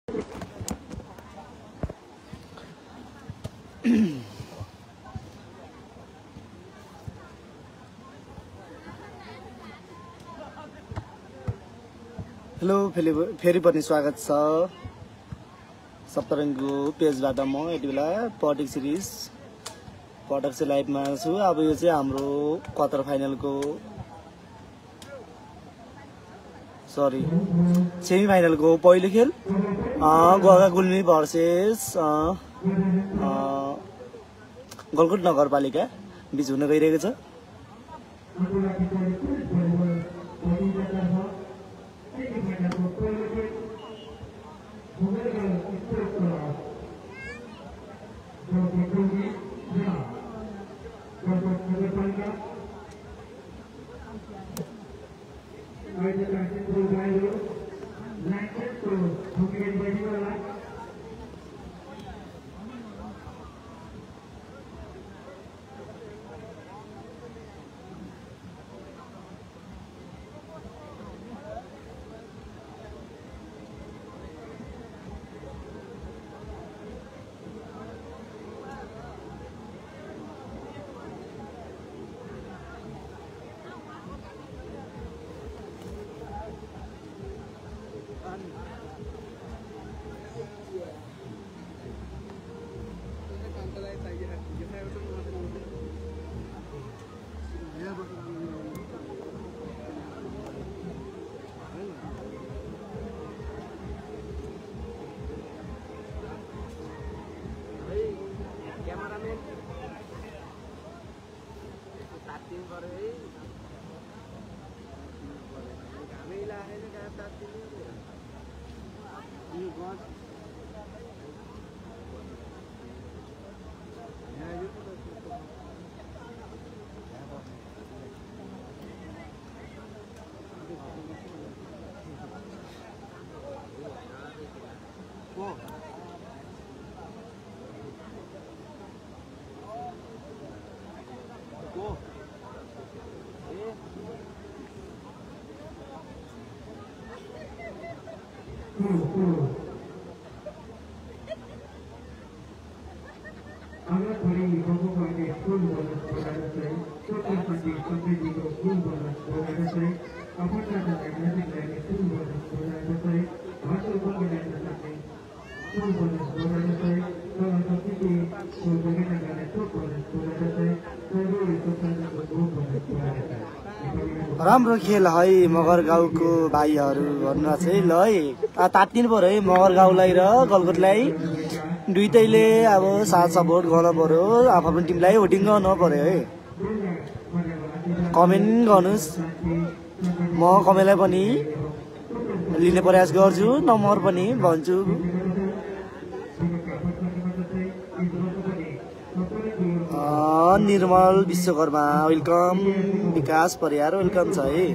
Hello फेरि पनि स्वागत छ सप्तरङ्गको पेजबाट। म यति बेला पटक सिरिज पटक चाहिँ लाइभमा छु। अब यो चाहिँ हाम्रो क्वार्टर फाइनलको सेमी फाइनलको पहिलो खेल गोगा गुल्मी भर्सेस गलकुट नगरपालिका बीच हुन गइरहेको छ। राम्रो खेल है मगर गाउँको भाइहरू भन्नु चाहिँ ल है तात्तिनु पर्यो है मगर गाउँलाई र गलकुटलाई दुईटैले अब साथ सपोर्ट गर्न पर्यो। आफ्नो टिमलाई होटिङ गर्नु पर्यो है। कमेन्ट गर्नुस्, म कमेन्टलाई पनि लिने प्रयास गर्छु, नम्बर पनि भन्छु। निर्मल विश्वकर्मा वेलकम, विकास परियार वेलकम छ है।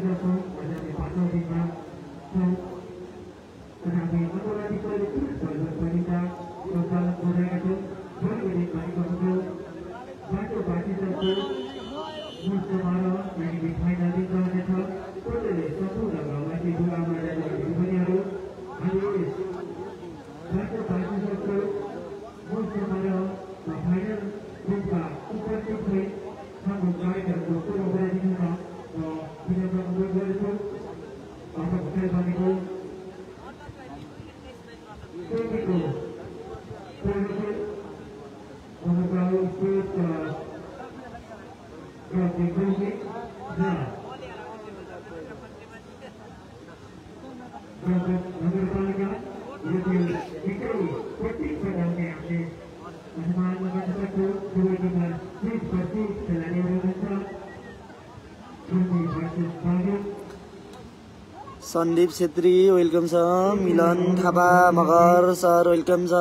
सन्दीप छेत्री वेलकम छ। मिलन थापा मगर सर वेलकम छ।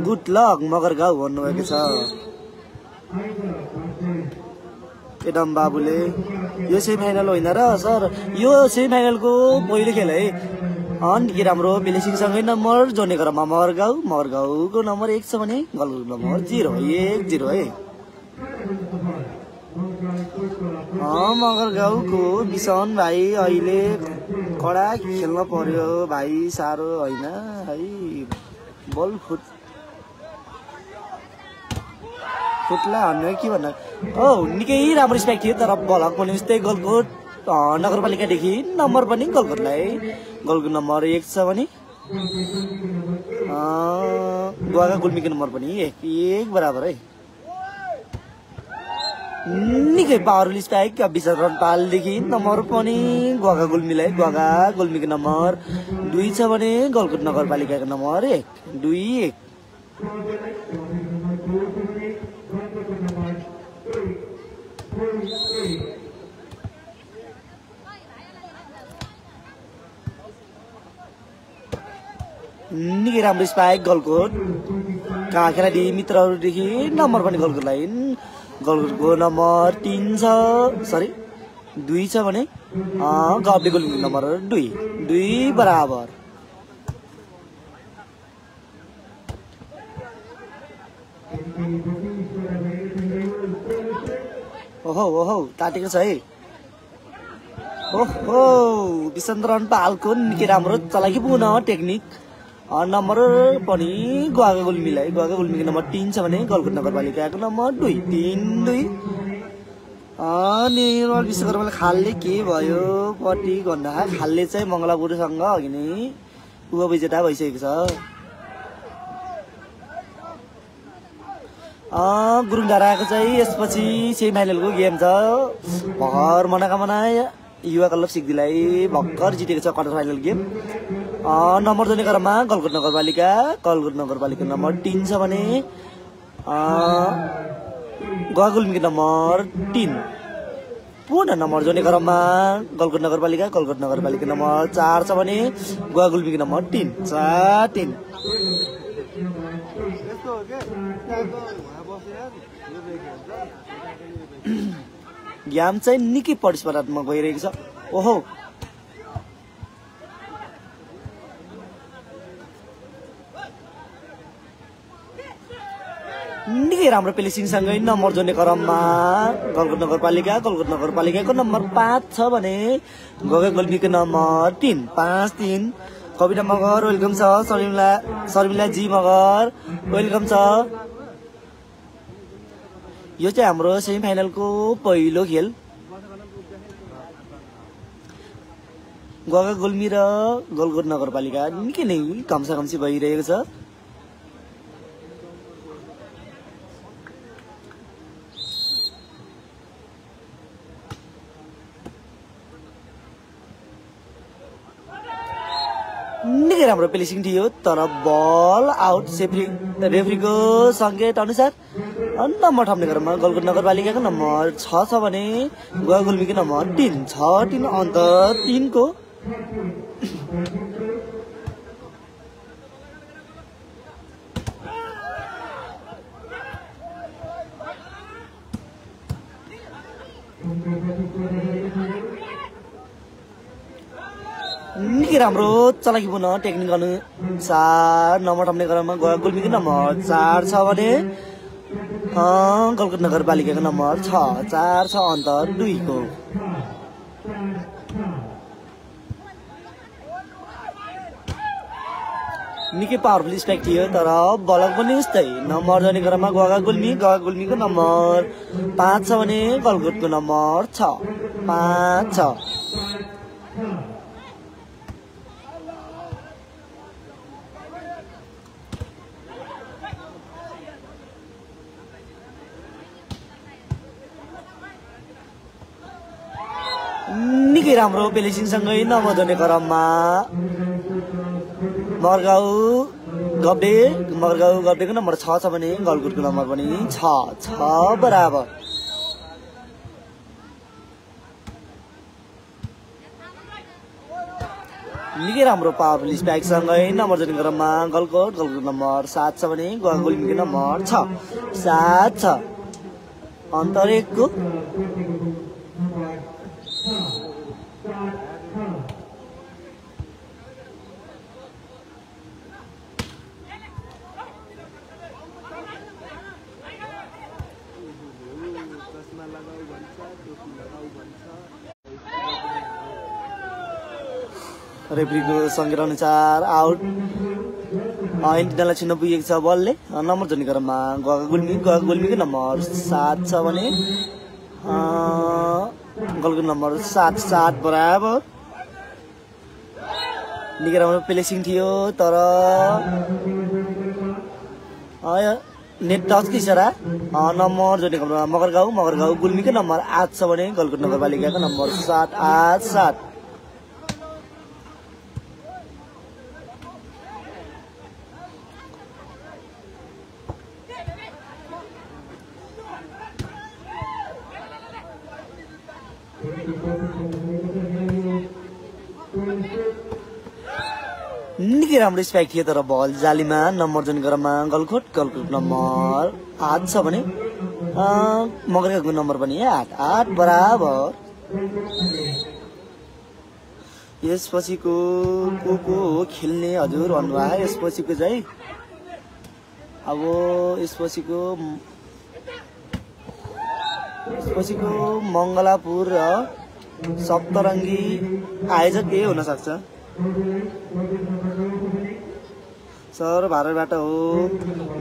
गुड लक मगर गाउँ भन्नुभएको छ एडम बाबुले। यो सेमी फाइनल होइन र सर, यो सेमी फाइनलको पहिलो खेल है। निकै राम्रो बेलेसिङसँगै नम्बर जोड्ने क्रममा मगरगाउँको नम्बर 1 छ भने गलकुट नम्बर 0-1-0 है। मगरगाउँको विसन भाइ अहिले कडा खेल्न पर्यो भाइ, साह्रो होइन है। बल फुट्ला हान्ने के भन्न निकै राम्रो स्ट्राइक थियो, तर बलक पनि उस्तै गलकुट नगरपालिकादेखि नम्बर पनि गलकुटलाई। गलकुट नम्बर 1 छ भने गुवाका गुल्मीको नम्बर पनि 1 बराबर है। निकै पावरफुल स्ट्राइक विशाल रनपालदेखि नम्बर पनि गुवाका गुल्मीको नम्बर 2 छ भने गलकुट नगरपालिकाको नम्बर 1-2-1। निकै राम्रो स्पाइक गलकुट कहाँ खेलाडी मित्रहरूदेखि नम्बर पनि गलकुटलाई। गलकुटको नम्बर 2 छ भने गब्ले गुल्मीको नम्बर 2 बराबर। ओहो तातेको छ है। ओहो विशाल रनपालको निकै राम्रो चलाकी पुनः टेक्निक। नम्बर पनि गुवाका गुल्मीको नम्बर 3 छ भने गलकुट नगरपालिकाको नम्बर 2-3-2। निर्मल विश्वकर्माले खालले के भयो पट्टी भन्दा खालले चाहिँ मङ्गलापुरसँग अघि नै उपविजेता भइसकेको छ। गुरुङडाँडाको चाहिँ यसपछि सेमी फाइनलको गेम छ। भर्खर मनोकामना युवा क्लब सिक्दीलाई भर्खर जितेको छ क्वार्टर फाइनल गेम। नम्बर जोड्ने क्रममा गलकुट नगरपालिका नम्बर 3 छ भने गुवा गुल्मीको नम्बर 3। पुनः नम्बर जोड्ने क्रममा गलकुट नगरपालिका नम्बर 4 छ भने गुवा गुल्मीको नम्बर 3-4-3। गेम चाहिँ निकै प्रतिस्पर्धात्मक भइरहेको छ। ओहो निकै राम्रो पेलेसिङसँगै नम्बर जोड्ने क्रममा गलकुट नगरपालिकाको नम्बर 5 छ भने गुवा गुल्मीको नम्बर 3-5-3। कविता मगर वेलकम छ। शर्मिला जी मगर वेलकम छ। यो चाहिँ हाम्रो सेमी फाइनलको पहिलो खेल। गुवाका गुल्मी र गलकुट नगरपालिका निकै नै कम्सी भइरहेको छ। निकै राम्रो पेलेसिङ थियो, तर बल आउट। रेफ्रीको सङ्केत अनुसार नम्बर थप्ने क्रममा गलकुट नगरपालिकाको नम्बर 6 छ भने गुवा गुल्मीको नम्बर 3-6-3 अन्त 3 को। निकै राम्रो चलाकी पुनः टेक्निक अनुसार नम्बर थप्ने क्रममा गुवा गुल्मीको नम्बर 4 छ भने गलकुट नगरपालिकाको नम्बर 6-4 छ अन्त 2 को। निकै पावरफुल स्ट्राइक थियो, तर बलक पनि उस्तै। नम्बर जोड्ने क्रममा गुवा गुल्मीको नम्बर 5 छ भने गलकुटको नम्बर 6-5-6। निकै राम्रो पेलेसिङसँगै नम्बर जोड्ने क्रममा मगरगाउँ गब्डेको नम्बर 6 छ भने गलकुटको नम्बर पनि 6 बराबर। निकै राम्रो पावरफुल स्ट्राइकसँगै नम्बर जोड्ने क्रममा गलकुटको नम्बर 7 छ भने गुवा गुल्मीको नम्बर 6-7-6 अन्तर 1 को। रेफ्रीको संकेत अनुसार आउट। इन्टिनालाई छिन्न पुगेको छ बलले। नम्बर जोड्ने क्रममा गएको गुल्मीको नम्बर 7 छ भने गोलको नम्बर 7 बराबर। निकै राम्रो प्लेसिङ थियो तर नेट टचको इसारा। नम्बर जोड्ने क्रममा मगरगाउँ गुल्मीको नम्बर 8 छ भने गलकुट नगरपालिकाको नम्बर 7 निकै राम्रो स्पाइक थियो तर बल जालीमा। नम्बर जोड्ने क्रममा गलकुट नम्बर 8 छ भने मगरगाउँको नम्बर पनि 8 बराबर। यसपछिको को खेल्ने हजुर भन्नुभयो। यसपछिको चाहिँ अब यसपछिको मङ्गलापुर र सप्तरङ्गी आयोजक यही हुन सक्छ। सर भारतबाट हो।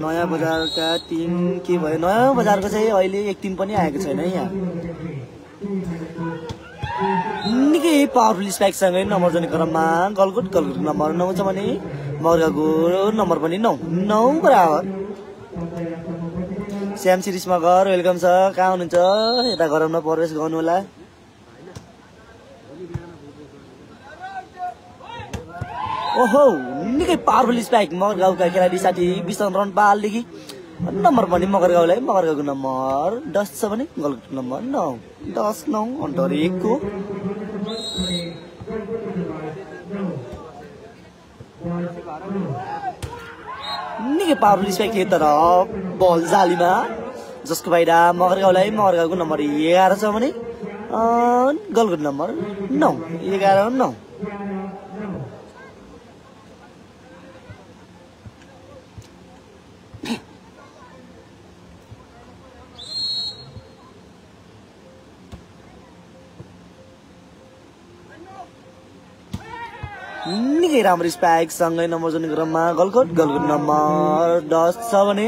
नयाँ बजारका टिम के भयो? नयाँ बजारको चाहिँ अहिले एक टिम पनि आएको छैन यहाँ। निकै पावरफुल स्पाइकसँगै नम्बर जोड्ने क्रममा गलकुट नम्बर 9 छ भने मगरगाउँको नम्बर पनि 9 बराबर। श्याम सिरिज मगर वेलकम छ। कहाँ हुनुहुन्छ? यता गराउन प्रवेश गर्नु होला। ओहो निकै पावरफुल स्पाइक मगरगाउँका खेलाडी साथी विष्णु रनपालदेखि। नम्बर पनि मगरगाउँको नम्बर 10 छ भने गलकुट नम्बर 9 अन्तर 1 को। निकै पावरफुल स्पाइक थियो तर बल जालीमा जसको फाइदा मगरगाउँको नम्बर 11 छ भने गलकुट नम्बर 9 निकै राम्रो स्पाइक सँगै नम्बर जोड्ने क्रममा गलकुट नम्बर 10 छ भने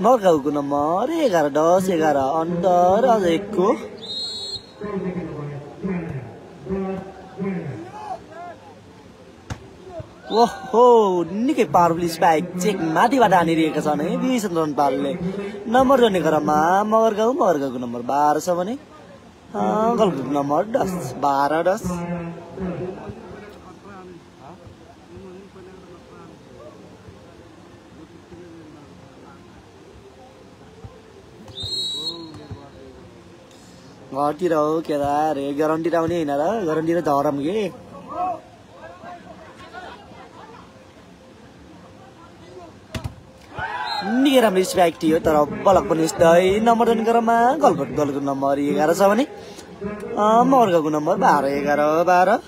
मगरगाउँको नम्बर 11 अन्तर अझ 1 को। ओहो निकै पावरफुल स्पाइक चेक माथिबाट हानिरहेका छन् है विष्णु रनपालले। नम्बर जोड्ने क्रममा मगरगाउँको नम्बर 12 छ भने गलकुट नम्बर 10 घरतिर हो के अरे ग्यारेन्टी आउने होइन र ग्यारेन्टी र झरम के। निकै राम्रो स्पाइक थियो तर बलक पनि यस्तै। नम्बर जोड्ने क्रममा गलकुट नम्बर 11 छ भने मगरगाउँको नम्बर 12 नम्बर 11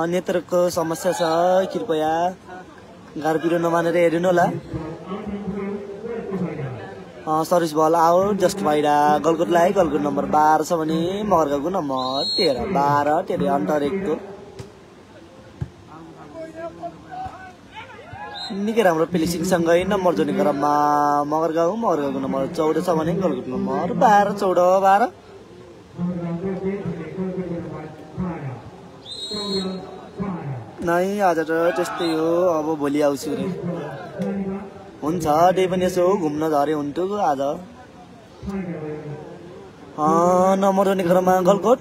नेत्रको समस्या छ कृपया गाह्रो पिरो नमानेर हेर्नु होला। सर्भिस बल आउट जस्ट फाइदा गलकुटलाई। गलकुट नम्बर 12 छ भने मगरगाउँको नम्बर 13 अन्तर 1 को। निकै राम्रो प्लेसिङसँगै नम्बर जोड्ने क्रममा मगरगाउँको नम्बर 14 छ भने गलकुट नम्बर 12 नै। आज त त्यस्तै हो। अब भोलि आउँछु रे। हुन्छ त्यही पनि यसो घुम्न झरे हुन्थ्यो आज नम्बर हुने क्रममा गलकोट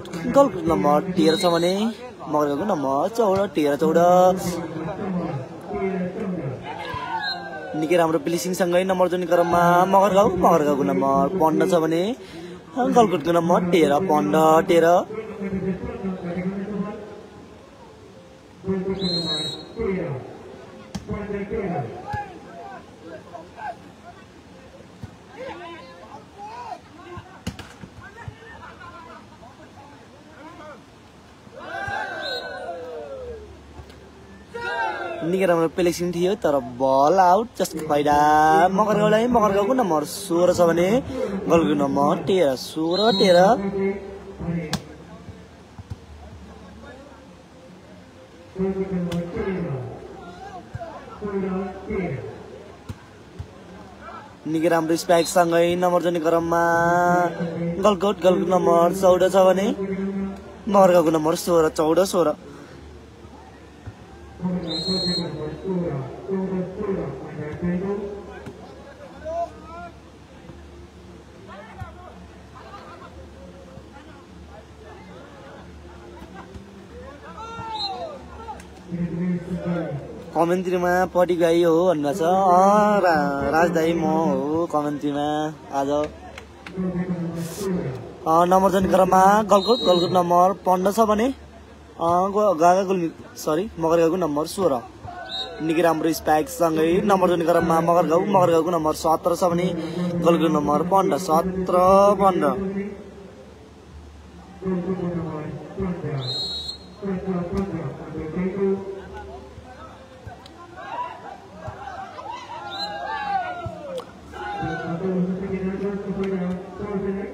नम्बर 13 छ भने मगरगाउँको नम्बर 13 निकै राम्रो प्लेसिङसँगै नम्बर जोड्ने क्रममा मगरगाउँको नम्बर 15 छ भने गलकोटको नम्बर 13 निकै राम्रो प्लेसिङ थियो तर बल आउट जसको फाइदा मगरगाउँको नम्बर 16 छ भने गलकोटको नम्बर 13 निकै राम्रो स्पाइक सँगै नम्बर जोड्ने क्रममा गलकोटको नम्बर 14 छ भने मगरगाउँको नम्बर 16 कमेन्ट्रीमा पटी गई हो भन्नुभएको छ राजदाई म हो कमेन्ट्रीमा आज नम्बर जोड्ने क्रममा गलकोट नम्बर 15 छ भने मगरगाउँको नम्बर 16 निकै राम्रो स्पाइक सँगै नम्बर जोड्ने क्रममा मगरगाउँको नम्बर 17 छ भने गलकोट नम्बर 15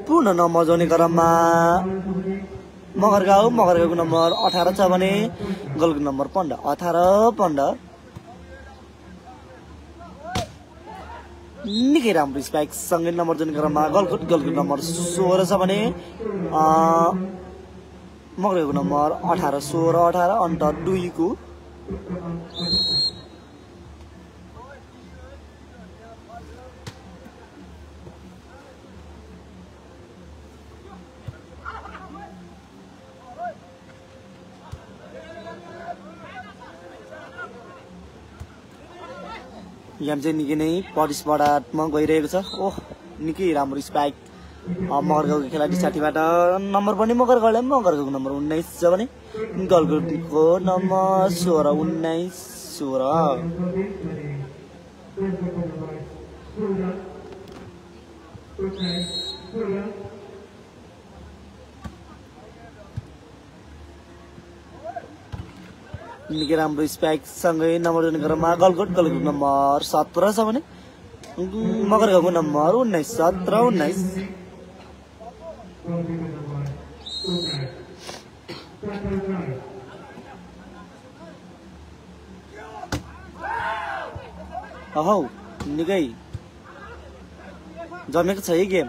पूर्ण नम्बर जोड्ने क्रममा मगरगाउँको नम्बर 18 छ भने गलकोट नम्बर 15 निकै राम्रो स्पाइक सँगै नम्बर जोड्ने क्रममा गलकोट नम्बर 16 छ भने मगरगाउँको नम्बर 18 अन्त 2 को यहाँ चाहिँ निकै नै प्रतिस्पर्धात्मक गइरहेको छ निकै राम्रो स्पाइक मगरगाउँको खेलाडी साथीबाट नम्बर पनि मगरगाउँको नम्बर 19 छ भने गलकोटको नम्बर 16 निकै राम्रो स्पाइक सँगै नम्बर जोड्ने क्रममा गलकोटको नम्बर 17 छ भने मगरगाउँको नम्बर 19 निकै जमेको छ यो गेम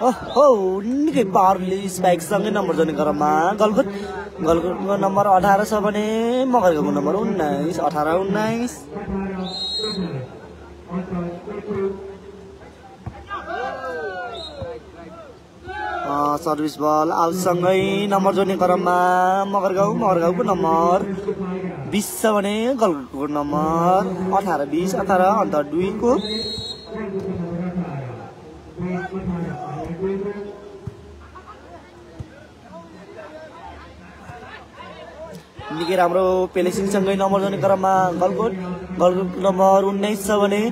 निकै पावरले स्पाइक सँगै नम्बर जोड्ने क्रममा गलकोटको नम्बर 18 छ भने मगरगाउँको नम्बर 19 सर्भिस बल आउटसँगै नम्बर जोड्ने क्रममा मगरगाउँको नम्बर 20 छ भने गलकोटको नम्बर 18 अन्त 2 को निकै राम्रो पेलेसिङसँगै नम्बर जोड्ने क्रममा गलकोटको नम्बर 19 छ भने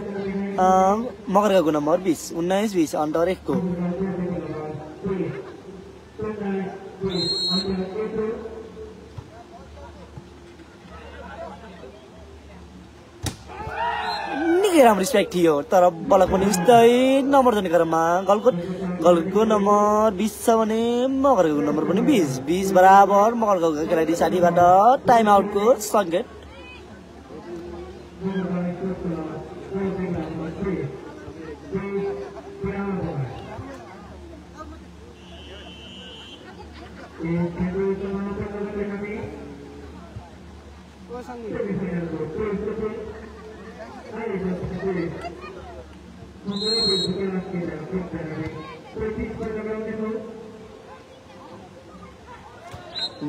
मगरगाउँको नम्बर 19 अन्त 1 को निकै राम्रो स्पाइक थियो तर बलको निस्तै नम्बर जोड्ने क्रममा गलकोटको नम्बर 20 छ भने मगरगाउँको नम्बर पनि 20 बराबर मगरगाउँको खेलाडी साथीबाट टाइम आउटको सङ्केत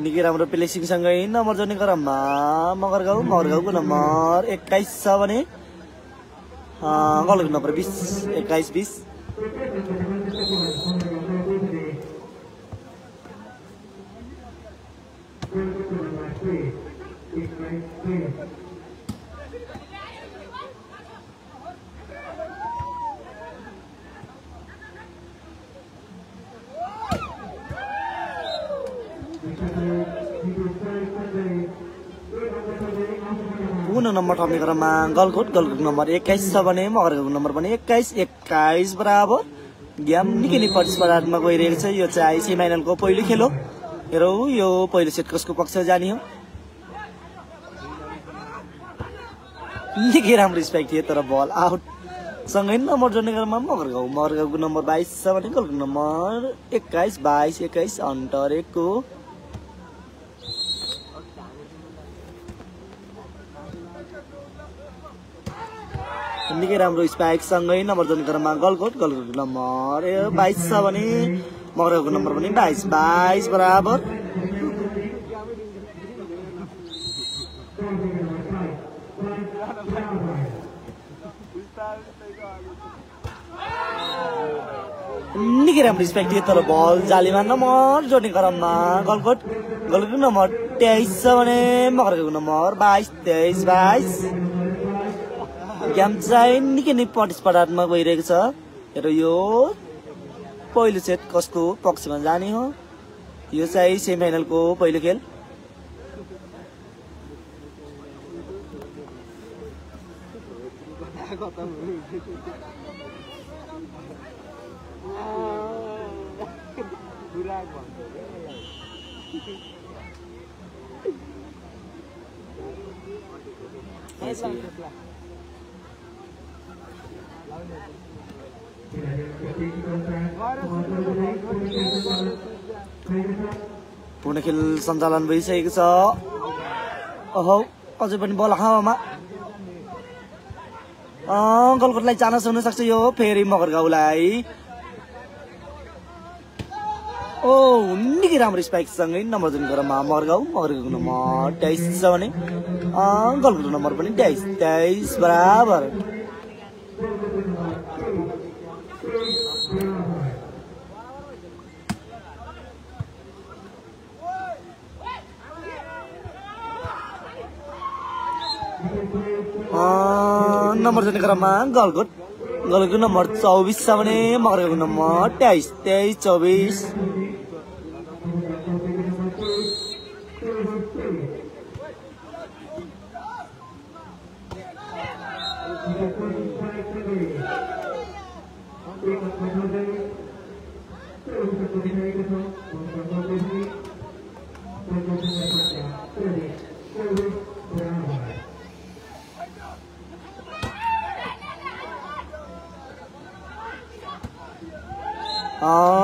निकै राम्रो प्लेसिङसँगै नम्बर जोड्ने क्रममा मगरगाउँको नम्बर 21 छ भने गलको नम्बर 20 21-20 पुनः नम्बर थप्ने क्रममा गलको नम्बर 21 छ भने मगरगाउँको नम्बर पनि 21 बराबर। गेम निकै नै प्रतिस्पर्धात्मक गइरहेको छ। यो चाहिँ सेमिफाइनलको पहिलो खेल हो। हेरौँ यो पहिलो सेट कसको पक्ष जाने हो। निकै राम्रो स्पाइक थियो तर बल आउट। सँगै नम्बर जोड्ने क्रममा मगरगाउँको नम्बर 22 छ भने गलको नम्बर 21 अन्तर 1 को। निकै राम्रो स्पाइक सँगै नम्बर जोड्ने क्रममा गलको नम्बर 22 छ भने मगरगाउँको नम्बर पनि 22 बराबर। निकै राम्रो स्पाइक थियो तर बल जालीमा नम्बर जोड्ने क्रममा गलको नम्बर 23 छ भने मगरगाउँको नम्बर 22 गेम चाहिँ निकै नै प्रतिस्पर्धात्मक भइरहेको छ। र यो पहिलो सेट कसको पक्षमा जाने हो। यो चाहिँ सेमिफाइनलको पहिलो खेल। पूर्ण खेल सञ्चालन भइसकेको छ। ओहो अझै पनि बल हावामा। गलकोटलाई चान्स हुन सक्छ यो फेरि मगरगाउँलाई। ओ निकै राम्रो स्पाइक सँगै नम्बर जोड्ने क्रममा मगरगाउँको नम्बर 23 छ भने गलकोटको नम्बर पनि 23 बराबर। नम्बर जोड्ने क्रममा गलको नम्बर 24 छ भने मगरगाउँको नम्बर 23-24।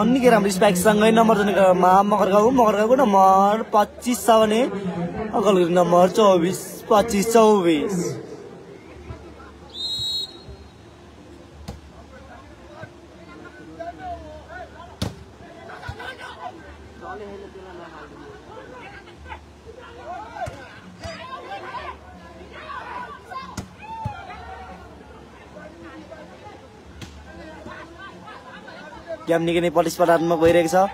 निकै राम्रो स्पाइक सँगै नम्बर जोड्ने क्रममा मगरगाउँको नम्बर 25 छ भने गलको नम्बर 24-24। गेम निकै नै प्रतिस्पर्धात्मक भइरहेको छ।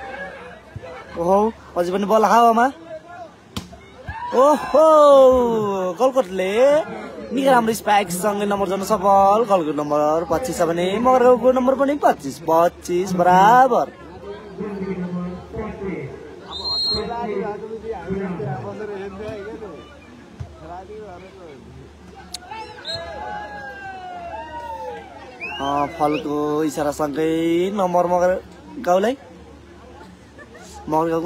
ओहो अझै पनि बल हावामा। ओहो गलकोटले निकै राम्रो स्पाइक सँगै नम्बर जोड्न सफल। गलको नम्बर 25 छ भने मगरगाउँको नम्बर पनि 25 बराबर। फलको इसारासँगै नम्बर मगरगाउँको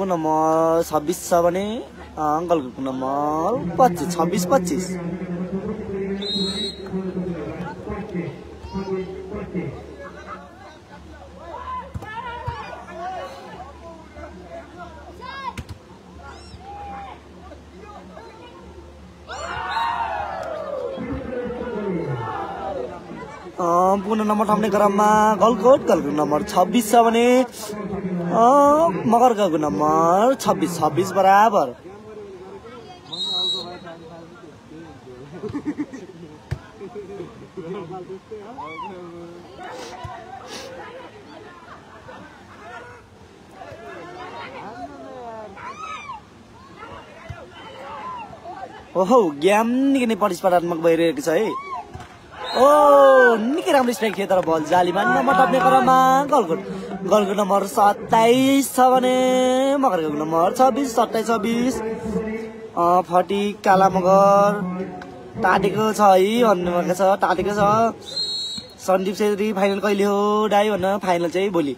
नम्बर 26 छ भने गलकोटको नम्बर 26-25। पुनः नम्बर थप्ने क्रममा गलकोट नम्बर 26 छ भने मगरगाउँको नम्बर 26 बराबर। ओहो गेम निकै नै प्रतिस्पर्धात्मक भइरहेको छ है। निकै राम्रो स्ट्राइक थियो तर बल जालीमा नम्बर टप्ने क्रममा गलकोट नम्बर 27 छ भने मगरगाउँको नम्बर 26 फटी काला मगर टाटेको छ है भन्नुभएको छ। टाटेको छ सन्दीप छेत्री। फाइनल कहिले हो दाइ भन्न? फाइनल चाहिँ भोलि।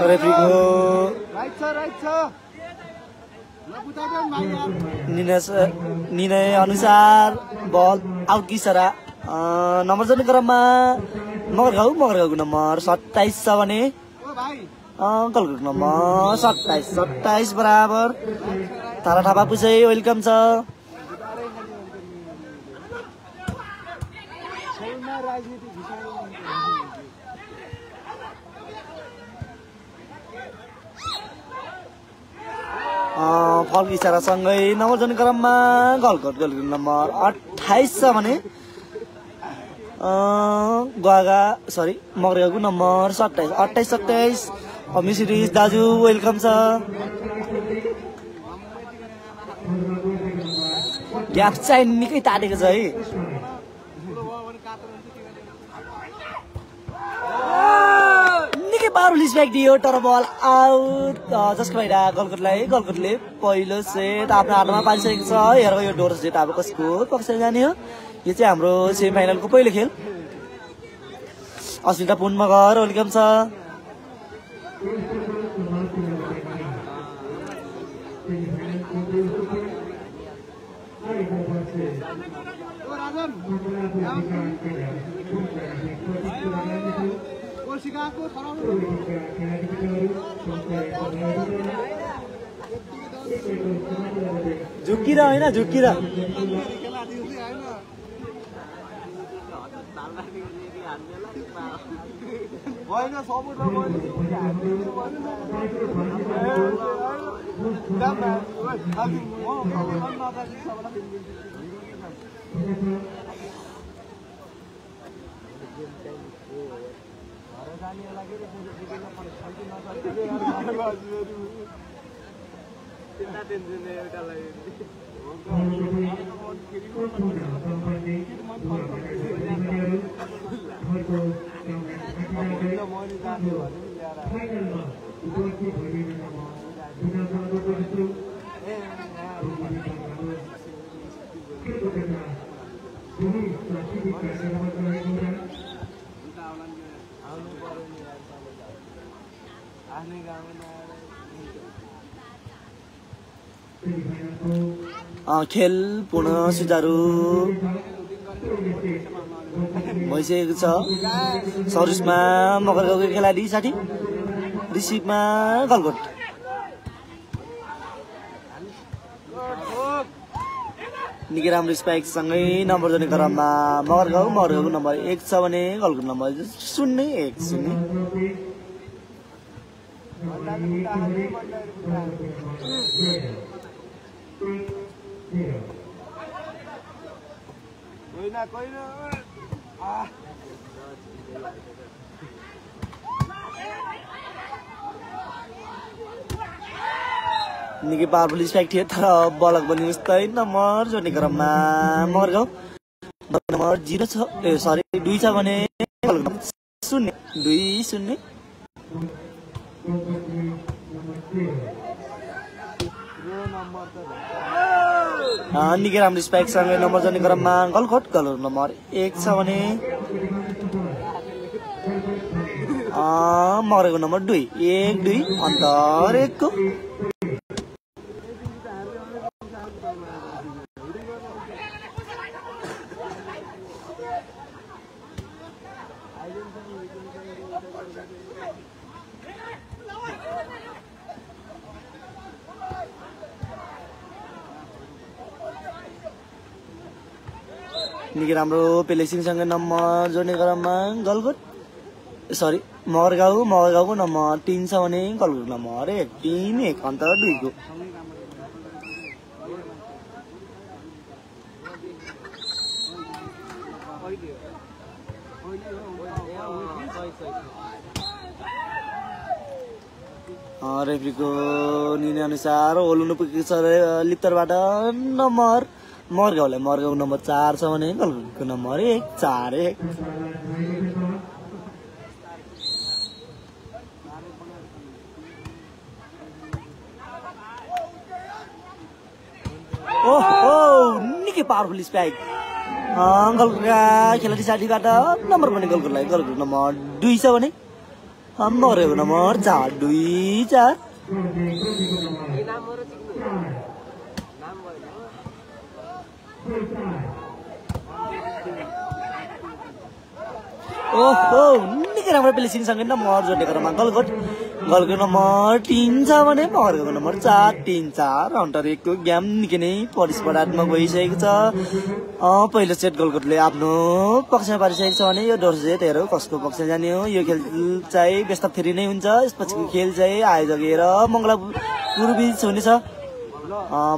रेफ्रीको निर्णय अनुसार बल आउट कि सरा। नम्बर जोड्ने क्रममा मगरगाउँको नम्बर 27 छ भने गलकोटको नम्बर 27 बराबर। तारा थापा पुसै वेलकम छ। फल इसारासँगै नम्बर जोड्ने क्रममा गलकोटको नम्बर 28 छ भने मगरगाउँको नम्बर 27 मिसिरिज दाजु वेलकम छ। ग्याप चाहिँ निकै ताटेको छ है। निकै पावरफुल स्ट्राइक दियो तर बल आउट जसको भएर गलकोटले पहिलो सेट आफ्नो हातमा पालिसकेको छ। हेर यो डोर सेट अब कसको पक्षमा जाने हो। यो चाहिँ हाम्रो सेमी फाइनलको पहिलो खेल। अस्मिता पुन मगर वेलकम छ। झुक्किरा होइन झुक्किरा खेल पुनः सुचारू भइसकेको छ। सर्भिसमा मगरगाउँको खेलाडी साठी रिसिभमा गलकोट। निकै राम्रो स्पाइक सँगै नम्बर जोड्ने क्रममा मगरगाउँको नम्बर 1 छ भने गलकोट नम्बर 0-1-0। निकै पावरफुल स्ट्राइक थियो तर बलक पनि उस्तै नम्बर जोड्ने क्रममा मगरगाउँ नम्बर 2 छ भने 0-2-0। निकै राम्रो स्पाइकसँगै नम्बर जोड्ने क्रममा गलकोट नम्बर 1 छ भने मगरगाउँको नम्बर 2 1-2 अन्तर 1 को। निकै राम्रो पेलेसिङसँगै नम्बर जोड्ने क्रममा गलकुट सरी मगरगाउँको नम्बर 3 छ भने गलकुट नम्बर 1 3-1 अन्तर 2 को रेफ्रीको निर्णय अनुसार ओल्नु पुगेको छ लिप्तरबाट नम्बर मगरगाउँको नम्बर 4 छ भने गलकुटको नम्बर 1 4-1 ओहो निकै पावरफुल स्पाइक गलकुटका खेलाडी साथीबाट नम्बर पनि गलकुटलाई गलकुट नम्बर 2 छ भने मगरगाउँको नम्बर 4 2-4 ओहो निकै राम्रो पेलेसिङसँगै नम्बर जोड्ने क्रममा गलकुट नम्बर 3 छ भने मगरगाउँको नम्बर 4 3-4 अन्तर 1 को गेम निकै नै प्रतिस्पर्धात्मक भइसकेको छ पहिलो सेट गलकुटले आफ्नो पक्षमा पारिसकेको छ भने यो दोस्रो सेट हेरौँ कसको पक्षमा जाने हो यो खेल चाहिँ बेस्ट अफ 3 नै हुन्छ यसपछिको खेल चाहिँ आयोजक हेर मङ्गलापुर बीच हुनेछ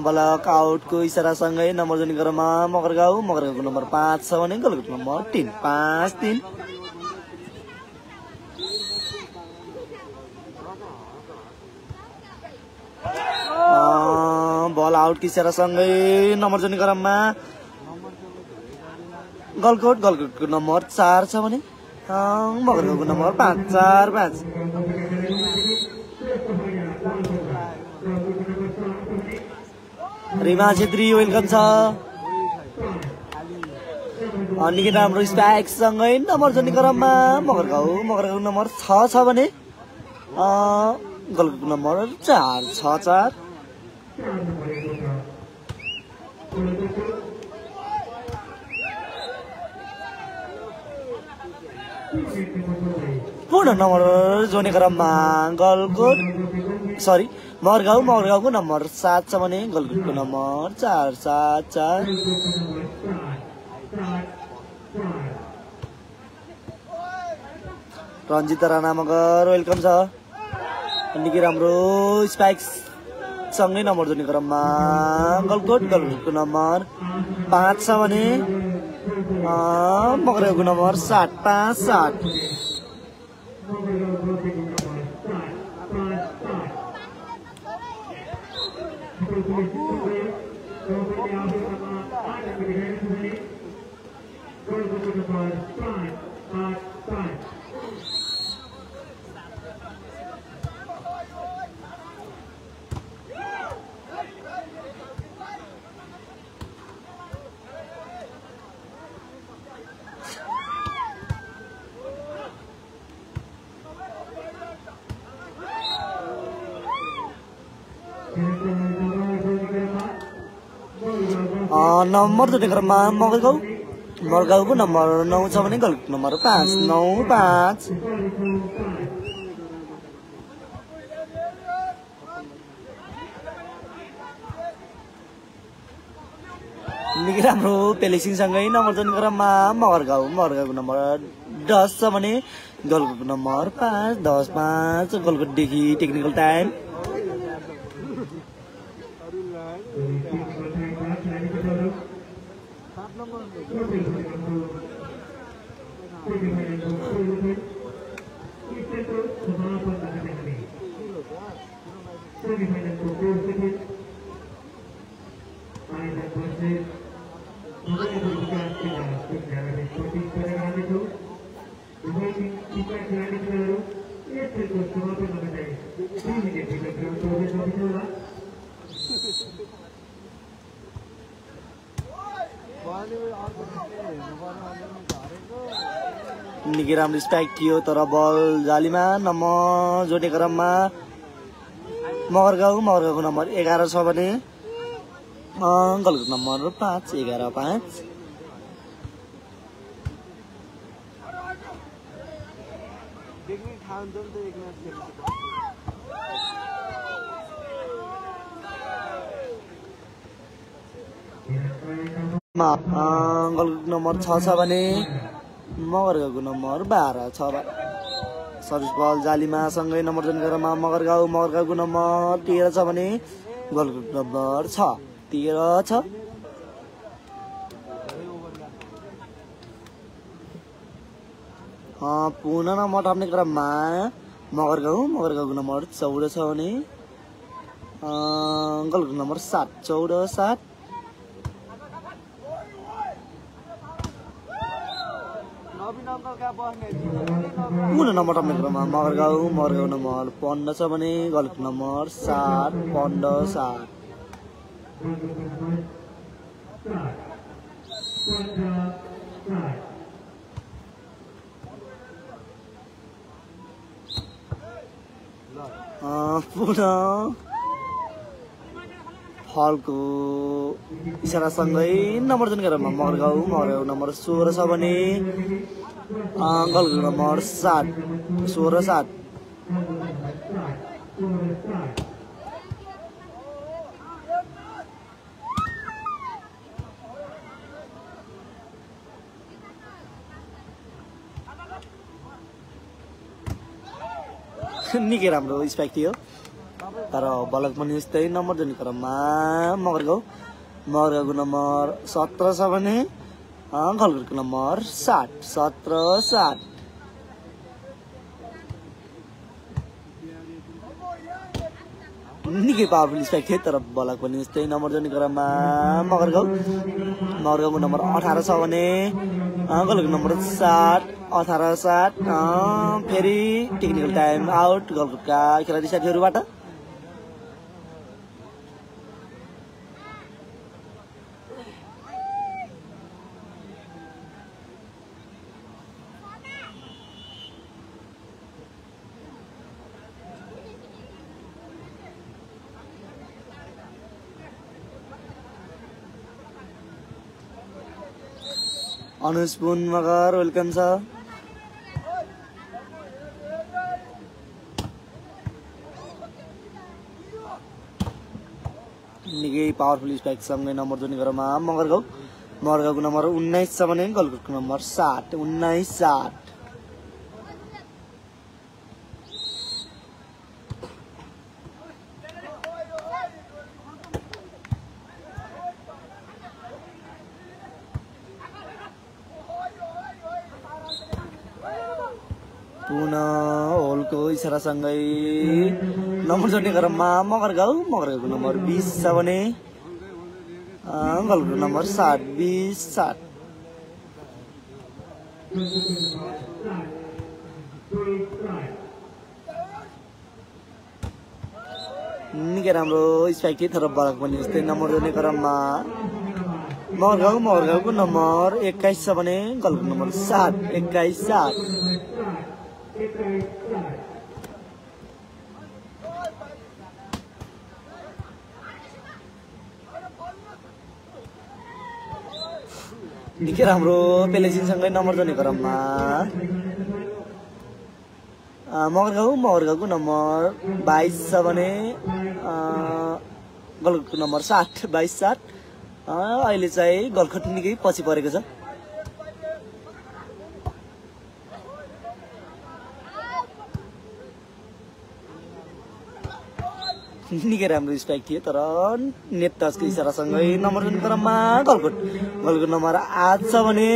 ब्लक आउटको इसारासँगै नम्बर जोड्ने क्रममा मगरगाउँको नम्बर 5 छ भने गलकुट नम्बर 3 5-3 बल आउट किसेरासँगै नम्बर जोड्ने क्रममा गलकुटको नम्बर 4 छ भने मगरगाउँको नम्बर 5 4-5 रिमा छेत्री वेलकम छ निकै राम्रो स्पाइकसँगै नम्बर जोड्ने क्रममा मगरगाउँको नम्बर 6 छ भने गलकुटको नम्बर 4 6-4 पूर्ण नम्बर जोड्ने क्रममा मगरगाउँको नम्बर 7 छ भने गलकुटको नम्बर 4 7-4 रञ्जित राणा मगर वेलकम छ निकै राम्रो स्पाइक्स सँगै नम्बर जोड्ने क्रममा गलकुटको नम्बर 5 छ भने मगरगाउँको नम्बर 7 5-7 नम्बर जोड्ने क्रममा मगरगाउँको नम्बर 9 छ भने गलकुट नम्बर 5 9-5 निकै राम्रो पेलेसिङसँगै नम्बर जोड्ने क्रममा मगरगाउँको नम्बर 10 छ भने गलकुटको नम्बर 5 10-5 गलकुटदेखि टेक्निकल टाइम निकै राम्रो स्पाइक थियो तर बल जालीमा नम्बर जोड्ने क्रममा मगरगाउँको नम्बर 11 छ भने गलकुट नम्बर 5 11-5 मा गलकुट नम्बर 6 छ भने मगरगाउँको नम्बर 12 छ। सर्भिस बल जालीमा सँगै नम्बर जोड्ने क्रममा मगरगाउँको नम्बर 13 छ भने गलकुट नम्बर 13 छ। पुनः नम्बर थप्ने क्रममा मगरगाउँको नम्बर 14 छ भने गलकुट नम्बर 7 14-7। पुनः नम्बर थप्ने क्रममा मगरगाउँ नम्बर 15 छ भने गलकुट नम्बर 7 15-7। पुनः फलको इसारासँगै नम्बर जोड्ने क्रममा मगरगाउँ नम्बर 16 छ भने गलकुट नम्बर 7 16-7। निकै राम्रो स्पाइक थियो तर बलक पनि यस्तै नम्बर जोड्ने क्रममा मगरगाउँको नम्बर 17 छ भने गलकुटको नम्बर 7 17-7। निकै पावरफुल स्पाइक थियो तर बलक पनि यस्तै नम्बर जोड्ने क्रममा मगरगाउँको नम्बर 18 छ भने गलकुटको नम्बर 7 18-7। फेरि टेक्निकल टाइम आउट गलकुटका खेलाडी साथीहरूबाट। अनुज पुन मगर वेलकम छ। निकै पावरफुल स्पाइक सँगै नम्बर जोड्ने क्रममा मगरगाउँको नम्बर 19 छ भने गलकुटको नम्बर 7 19-7। पुनः होलको इसारासँगै नम्बर जोड्ने क्रममा मगरगाउँको नम्बर 20 छ भने गलकुटको नम्बर 7 20-7। निकै राम्रो स्पाइक थियो तर बलक पनि यस्तै नम्बर जोड्ने क्रममा मगरगाउँको नम्बर 21 छ भने गलकुटको नम्बर 7 21-7। निकै राम्रो पेलेसिनसँगै नम्बर जोड्ने क्रममा मगरगाउँको नम्बर 22 छ भने गलकुटको नम्बर 7 22-7। अहिले चाहिँ गलकुट निकै पछि परेको छ। निकै राम्रो स्पाइक थियो तर नेट टचको इसारासँगै नम्बर जोड्ने क्रममा गलकुटको नम्बर 8 छ भने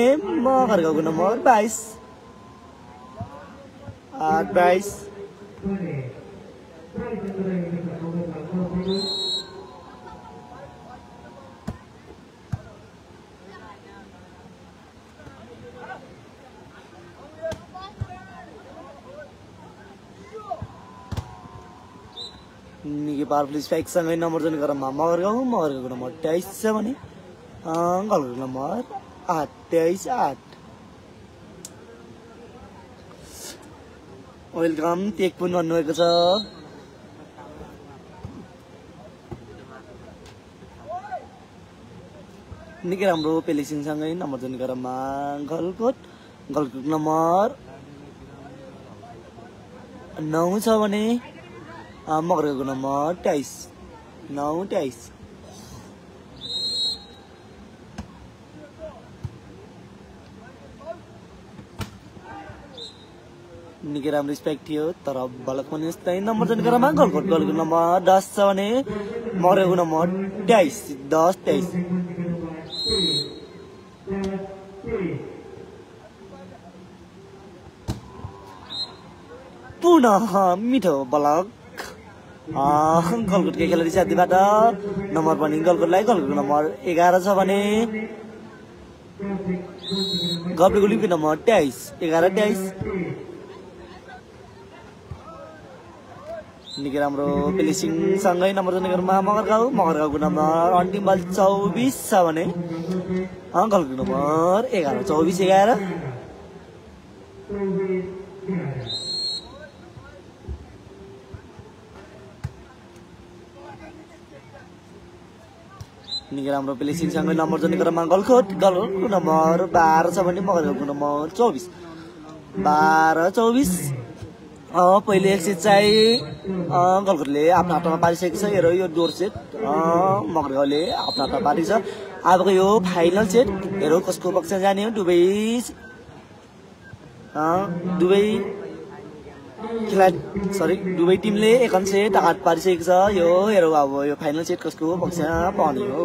मगरगाउँको नम्बर 22 8-22। निकै पावरफुल स्पाइकसँगै नम्बर जोड्ने क्रममा मगरगाउँको नम्बर 23 छ भने गलकुटको नम्बर 8 23-8। वेलकम टेक पनि भन्नुभएको छ। निकै राम्रो पेलेसिनसँगै नम्बर जोड्ने क्रममा गलकुटको नम्बर 9 छ भने मगरगाउँको नम्बर 23 9 23। निकै राम्रो स्पाइक थियो तर बलक पनि यस्तै नम्बर जाने क्रममा गलकोट गलको नम्बर 10 छ भने मगरगाउँको नम्बर 23 10-23 पुनः मिठो बलक गलकोटकै खेलाडी साथीबाट नम्बर पनि गलकोटलाई गलकोटको नम्बर 11 छ भने गलकोटको लिपको नम्बर 23 11-23 निकै राम्रो पेलिसिङ सँगै नम्बर जाने क्रममा मगरगाउँको नम्बर अन्तिम बल 24 छ भने गलकोटको नम्बर 11 24-11 निकै राम्रो पेलिसिङ सँगै नम्बर जाने क्रममा गलकोटको नम्बर 12 छ भने मगरगाउँको नम्बर 24 12-24 पहिले एक सेट चाहिँ गलकोटले आफ्नो हातमा पारिसकेको छ हेर यो डोर सेट मगरगाउँले आफ्नो हातमा पारेको छ अबको यो फाइनल सेट हेर कसको पक्षमा जाने हो दुवै टिमले एक सेट हात पारिसकेको छ यो हेर अब यो फाइनल सेट कसको पक्षमा पर्ने हो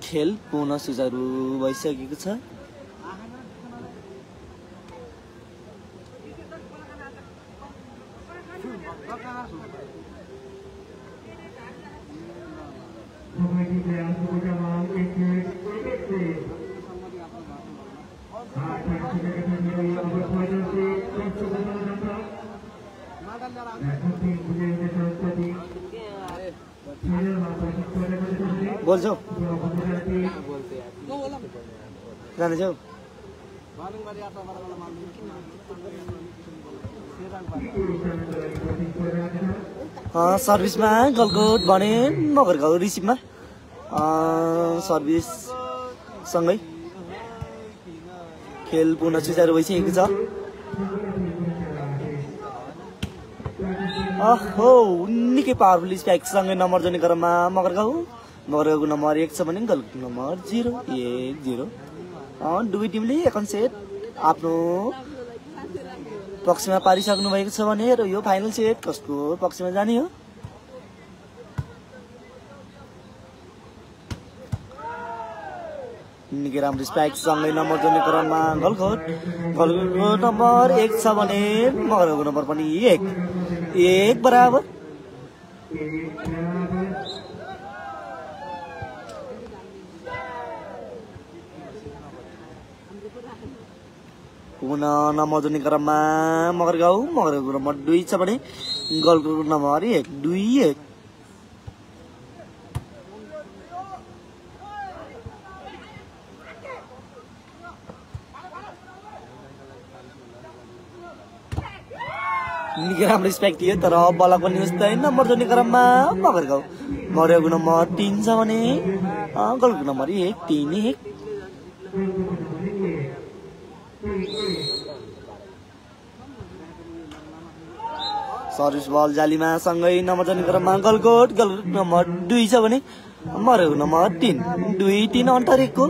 खेल पुनः सुचारू भइसकेको छ बोल्छौ जाने छौ सर्भिसमा गलकोट भने मगरगाउँ रिसिभमा सर्भिस सँगै खेल पुनः सुचारू भइसकेको छ निकै पावरफुल स्पाइक सँगै नम्बर जाने क्रममा मगरगाउँको नम्बर 1 छ भने गलकोटको नम्बर 0-1-0 दुवै टिमले एक सेट आफ्नो पक्षमा पारिसक्नु भएको छ भने र यो फाइनल सेट कसको पक्षमा जाने हो निकै राम्रो स्पाइक सँगै नम्बर जाने क्रममा गलकोटको नम्बर 1 छ भने मगरगाउँको नम्बर पनि 1 बराबर पुनः नम्बर जाने क्रममा मगरगाउँको नम्बर 2 छ भने गलकोटको नम्बर 1-2-1 निकै राम्रो स्पाइक थियो तर बलक पनि उस्तै नम्बर जाने क्रममा मगरगाउँको नम्बर 3 छ भने गलकोटको नम्बर 1-3-1 सर्भिस बल जालीमा सँगै नम्बर जाने क्रममा गलकोटको नम्बर 2 छ भने मगरगाउँको नम्बर 3 2-3 अन्तरिकको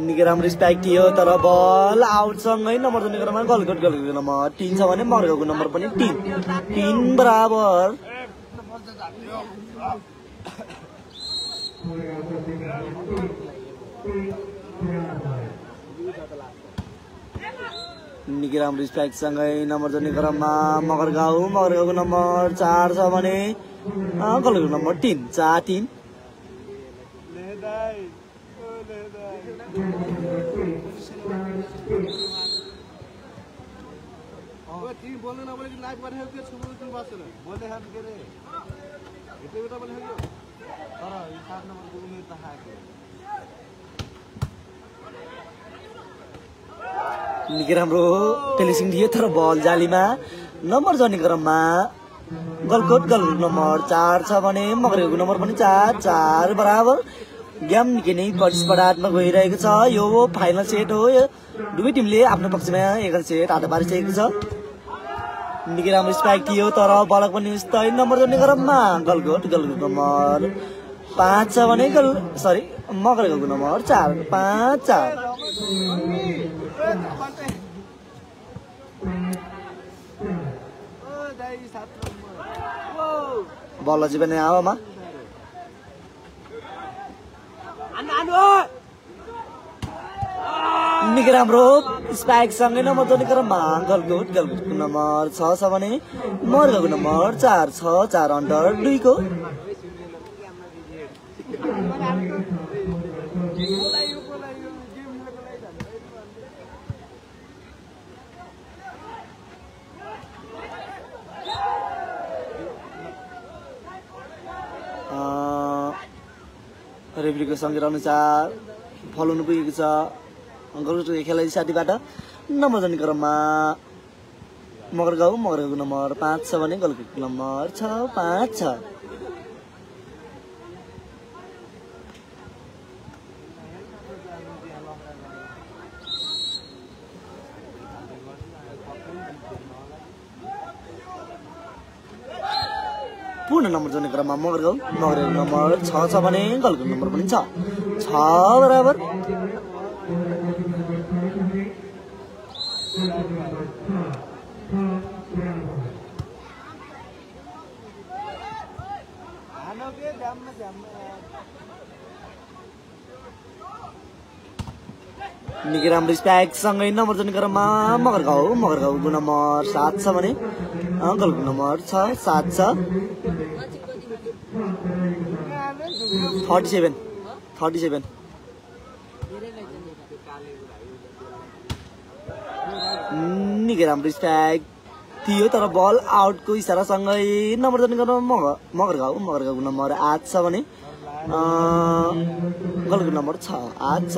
निकै राम्रो स्पाइक थियो तर बल आउट सँगै नम्बर जाने क्रममा गलकोटको नम्बर 3 छ भने मगरगाउँको नम्बर पनि 3 बराबर निकै राम्रो स्ट्राइक सँगै नम्बर जोड्ने क्रममा मगरगाउँको नम्बर 4 छ भने गलको नम्बर 3 4-3 निकै राम्रो पेलिसिङ थियो तर बल जालीमा नम्बर जोड्ने क्रममा गलको नम्बर 4 छ भने मगरगाउँको नम्बर पनि 4 बराबर गेम निकै नै प्रतिस्पर्धात्मक भइरहेको छ यो फाइनल सेट हो दुवै टिमले आफ्नो पक्षमा एक सेट हात पारिसकेको छ निकै राम्रो स्ट्राइक थियो तर बलक पनि उस्तै नम्बर जोड्ने क्रममा गलको नम्बर 5 छ भने मगरगाउँको नम्बर 4 बल अझै पनि हावामा निकै राम्रो स्पाइक सँगै नम्बर जोड्ने क्रममा गलको नम्बर 6 छ भने मगरगाउँको नम्बर 4 अन्डर 2 को रेफ्रीको संकेत अनुसार फलाउनु पुगेको छ गलको खेलाडी साथीबाट नम्बर जोड्ने क्रममा मगरगाउँको नम्बर 5 छ भने गलको नम्बर 5 छ पूर्ण नम्बर जोड्ने क्रममा मगरगाउँको नम्बर 6 छ भने गलको नम्बर पनि 6 बराबर निकै राम्रो स्पाइक सँगै नम्बर जोड्ने क्रममा मगरगाउँको नम्बर 7 छ भने गलको नम्बर 7 छ 37 निकै राम्रो स्ट्राइक थियो तर बल आउटको इसारासँगै नम्बर जोड्ने क्रममा मगरगाउँको नम्बर 8 छ भने गलको नम्बर 8 छ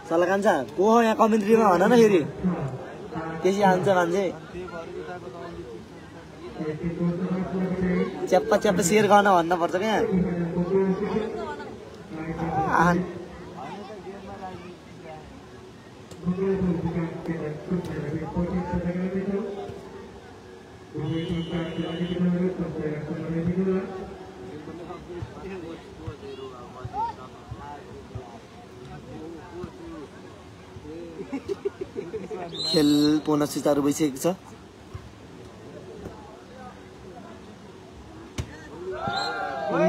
सल्लाह कान्छा को हो यहाँ कमेन्ट्रीमा भन न फेरि त्यसै हान्छ मान्छे च्याप्पा सेयर गर्न भन्न पर्छ क्या खेल पुनः सुचारू भइसकेको छ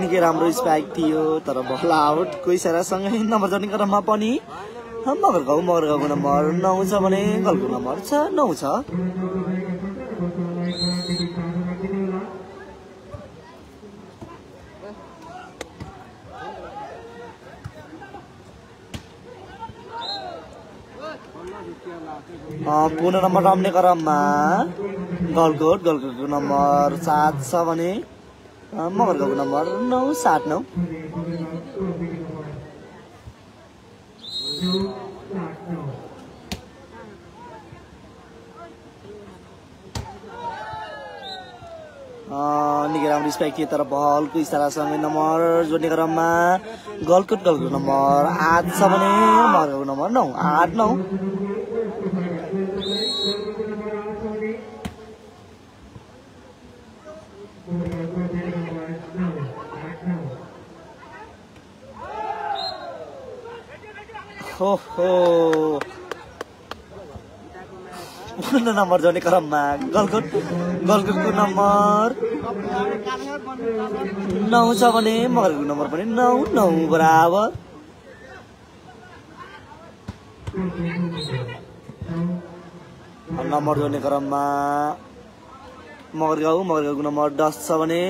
निकै राम्रो स्पाइक थियो तर बल आउटको इसारासँगै नम्बर जोड्ने क्रममा पनि मगरगाउँको नम्बर 9 छ भने गलको नम्बर 9 छ पुनः नम्बर रम्ने क्रममा गलको नम्बर 7 छ भने मगरगाउँको नम्बर 9 निकै राम्रो स्पाइक थियो तर बलको इसारासँगै नम्बर जोड्ने क्रममा गलको नम्बर 8 छ भने मगरगाउँको नम्बर 9 नम्बर जोड्ने क्रममा गलको नम्बर 9 छ भने मगरगाउँको नम्बर पनि 9 बराबर नम्बर जोड्ने क्रममा मगरगाउँको नम्बर 10 छ भने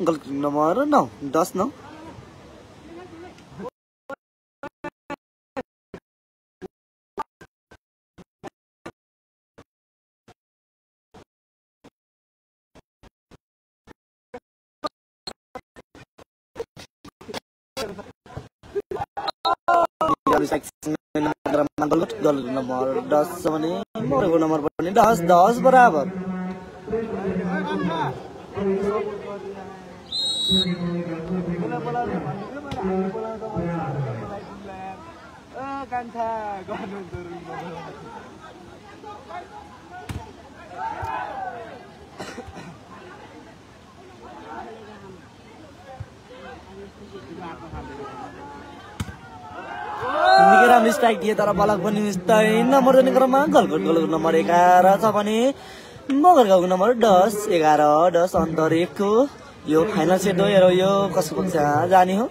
गल्ती नम्बर 9 10 9 नम्बर 10 छ भने मगरको नम्बर पनि 10 बराबर निकै राम्रो स्ट्राइक दिए तर बलक पनि मिस्दैन नम्बर जोड्ने क्रममा गलकोटको नम्बर 11 छ भने मगरगाउँको नम्बर 10 11 10 अन्तर 1 को यो फाइनल सेट हो हेरौ यो कसको पक्ष जाने हो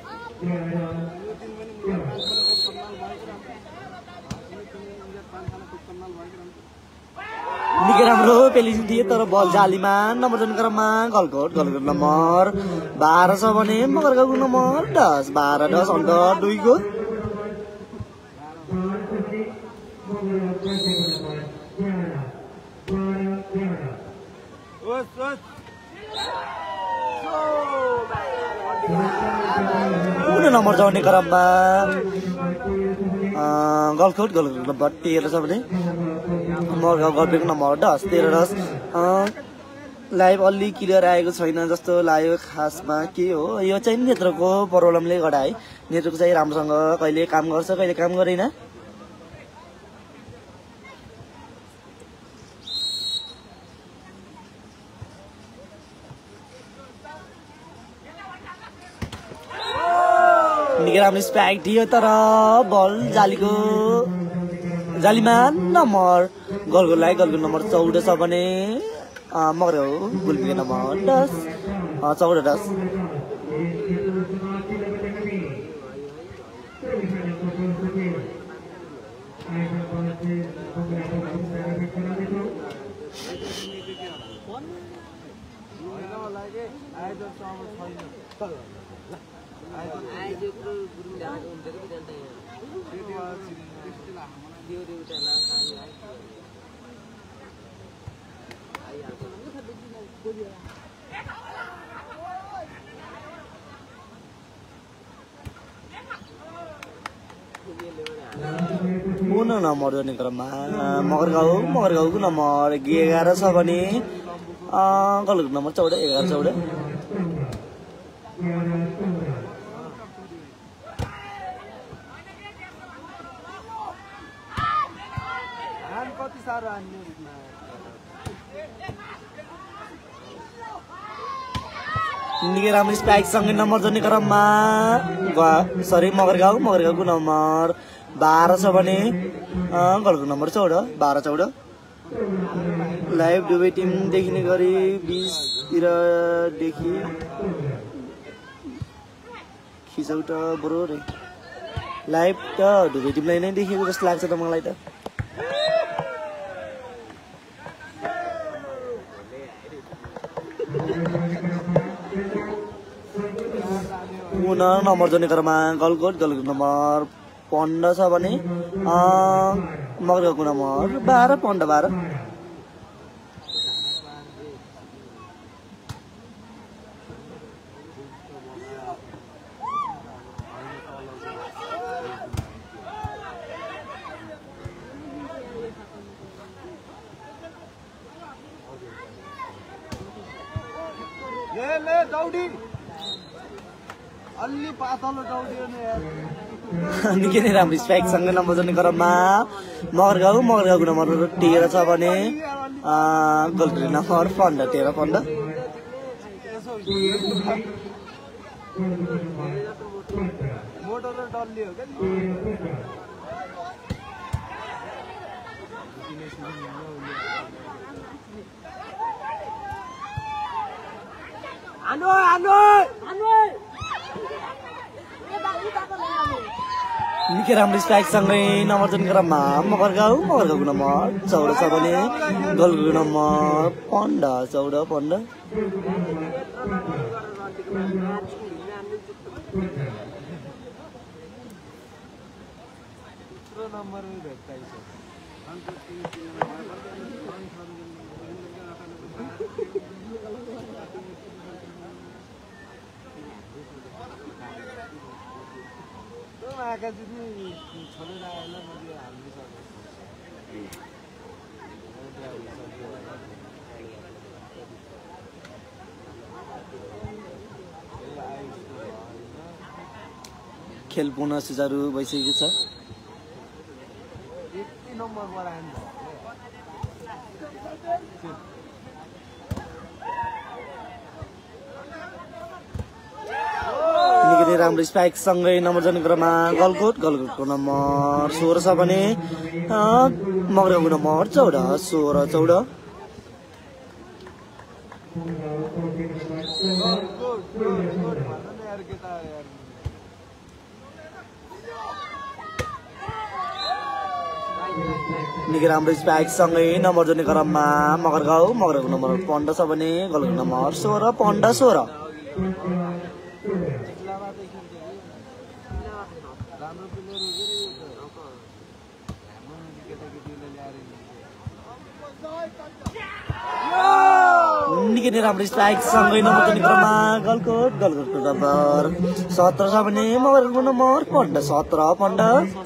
निकै राम्रो पेलिङ दिए तर बल जालीमा नम्बर जोड्ने क्रममा गलकोट नम्बर 12 छ भने मगरगाउँको नम्बर 10 12 10 अन्तर 2 को नम्बर जोड्ने क्रममा गलकोट नम्बर 13 छ भने मगरगाउँ गल्पेको नम्बर 10 13 10 लाइभ अलि क्लियर आएको छैन जस्तो लाग्यो खासमा के हो यो चाहिँ नेत्रको प्रब्लमले गर्दा है नेत्रको चाहिँ राम्रोसँग कहिले काम गर्छ कहिले काम गर्दैन निकै राम्रो स्प्याक दियो तर बल जालीमा नम्बर गलको नम्बर 14 छ भने मगरगाउँ गुल्मीको नम्बर 10 14 10 नम्बर जोड्ने क्रममा मगरगाउँको नम्बर 11 छ भने गलको नम्बर 14 11 14 निकै राम्रो स्पाइक सँगै नम्बर जोड्ने क्रममा मगरगाउँको नम्बर 12 छ भने गलको नम्बर 14 12 14 लाइभ दुवै टिम देखिने गरी 20 तिर देखि खिचौट बरु रे लाइभ त दुवै टिमलाई नै देखेको जस्तो लाग्छ त मलाई त नम्बर जोड्ने क्रममा गलको नम्बर 15 छ भने मगरगाउँको नम्बर 12 15 12 ले दौडी अलि पातलो दौडियो नि यार निकै नै राम्रो स्ट्राइक सँग नम्बर जोड्ने क्रममा मगरगाउँको नम्बर 13 छ भने गलको नम्बर 15 13 15 मोटर डल्लियो के निकै राम्रो स्ट्राइक सँगै नम्बर 2 क्रममा मगरगाउँको नम्बर 14 छ भने गोलको नम्बर 15 14 15 खेल पुनः सुचारू भइसकेको छ निकै राम्रो स्पाइक सँगै नम्बर जनक्रममा गलकोटको नम्बर 16 छ भने मगरगाउँको नम्बर 14 16 14 निकै राम्रो स्पाइक सँगै नम्बर जोड्ने क्रममा मगरगाउँको नम्बर 15 छ भने गलको नम्बर 16 15 16 निकै नै राम्रो स्ट्राइक सँगै नम्बर जोड्ने क्रममा गलकोटको नम्बर 17 छ भने मगरगाउँको नम्बर 15 17 15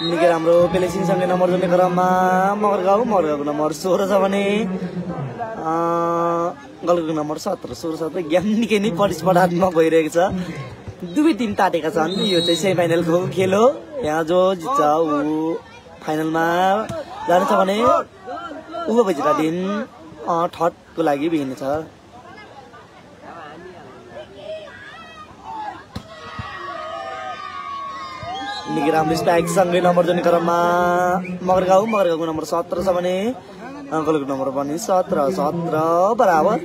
निकै राम्रो पेलेसिङसँगै नम्बर जोड्ने क्रममा मगरगाउँको नम्बर 16 छ भने गलको नम्बर 17 16 17 गेम निकै नै प्रतिस्पर्धात्मक भइरहेको छ दुवै टिम तातेका छन् यो चाहिँ सेमी फाइनलको खेल हो यहाँ जो जित्छ ऊ फाइनलमा जान्छ भने ऊ बजेका दिन थर्डको लागि बिग्रिने छ निकै राम्रो स्पाइक सँगै नम्बर जोड्ने क्रममा मगरगाउँको नम्बर 17 छ भने गलको नम्बर पनि 17 17 बराबर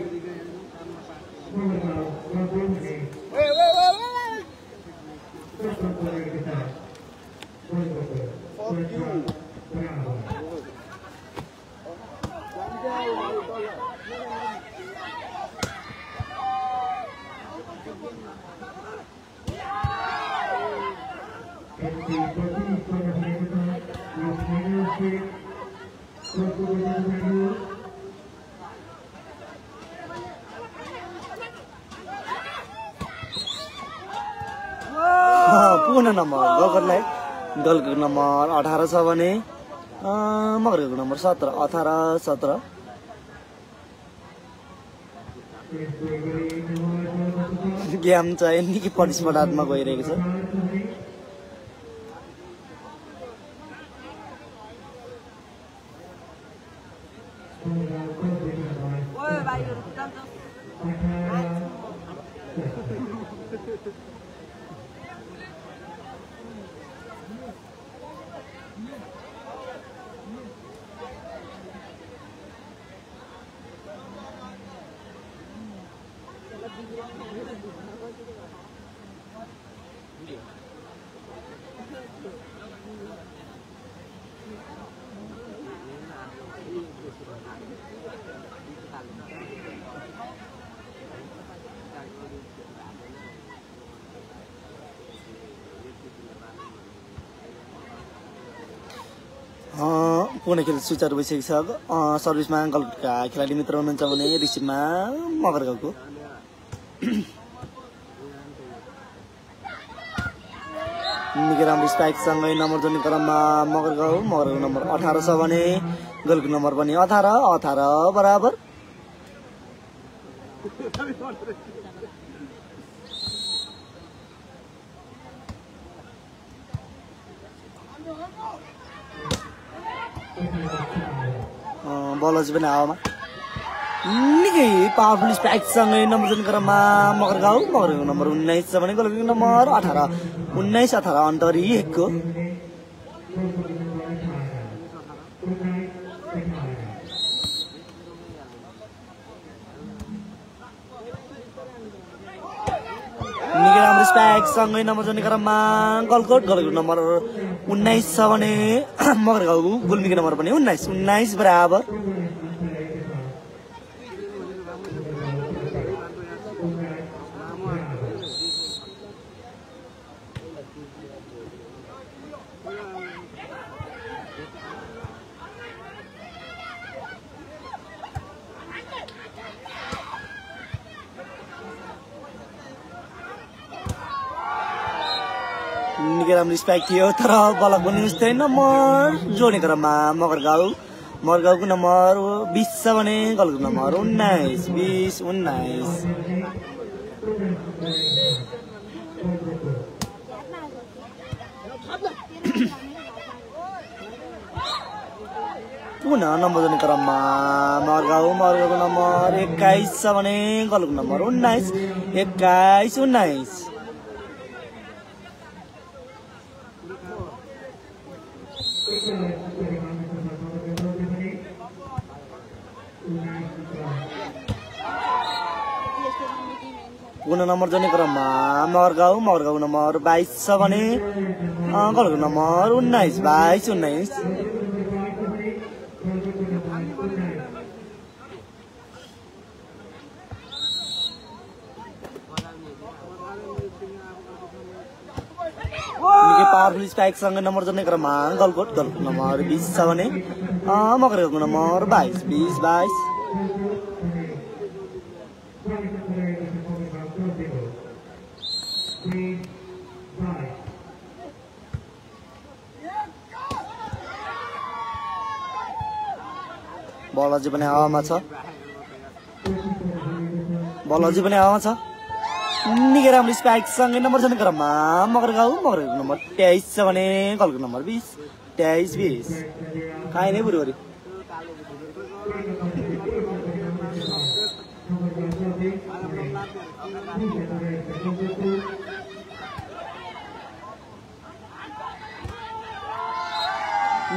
पुनः नम्बर गलको नम्बर 18 छ भने मगरगाउँको नम्बर 17 18 17 गेम चाहिँ निकै प्रतिस्पर्धात्मक भइरहेको छ पूर्ण खेल सुचारू भइसकेको छ सर्भिसमा गलकोटका खेलाडी मित्र हुनुहुन्छ भने रिसिभमा मगरगाउँको निकै राम्रो स्ट्राइकसँगै नम्बर जोड्ने क्रममा मगरगाउँको नम्बर 18 छ भने गलको नम्बर पनि 18 18 बराबर बल अझै पनि हावामा निकै पावरफुल स्ट्राइकसँगै नम्बर जुन क्रममा मगरगाउँ नम्बर 19 छ भने गोलकिपिङ नम्बर 19-18 अन्तरी 1 को निकै राम्रो स्ट्राइकसँगै नम्बर जुन क्रममा गोलकिपिङ नम्बर 19 छ भने मगरगाउँ गोलकिपिङ नम्बर पनि 19 बराबर निकै राम्रो स्पाइक थियो तर बलक पनि उस्तै नम्बर जोड्ने क्रममा मगरगाउँको नम्बर 20 छ भने गोलकिपिङ नम्बर 19 पुनः नम्बर जोड्ने क्रममा मगरगाउँको नम्बर 21 छ भने गोलकिपिङ नम्बर 19 पुनः नम्बर जोड्ने क्रममा मगरगाउँ नम्बर 22 छ भने गोलकिपिङ नम्बर 19 निकै पावरफुल स्ट्राइकसँग नम्बर जोड्ने क्रममा गोलकिपिङ नम्बर 20 छ भने मगरगाउँको नम्बर 22 बल अझै पनि हावामा छ निकै राम्रो स्पाइकसँगै नम्बर जोड्ने क्रममा मगरगाउँको नम्बर 23 छ भने गोलकिपिङ नम्बर 20 खाइ नै बुढोरी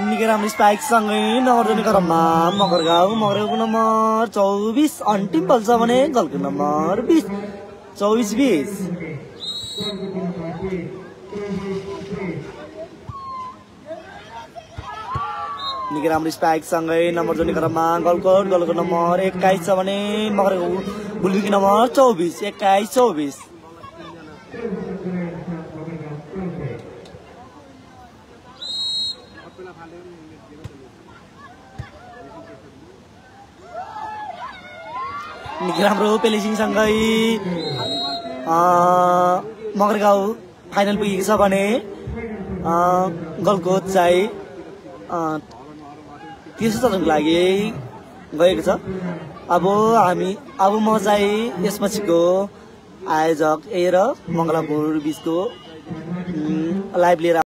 निकै राम्रो स्पाइकसँगै नम्बर जोड्ने क्रममा मगरगाउँको नम्बर 24 अन्टिम्पल छ भने गोलकिपिङ नम्बर 24 निकै राम्रो स्पाइकसँगै नम्बर जोड्ने क्रममा गोलको नम्बर 21 छ भने मगरगाउँ गोलकिपिङ नम्बर 24 निकै राम्रो पेलेसिङसँगै मगरगाउँ फाइनल पुगेको छ भने गोलकोट चाहिँ तेस्रो चरणको लागि गएको छ। अब म चाहिँ यसपछिको आयोजक र मङ्गलापुर बिचको लाइभ लिएर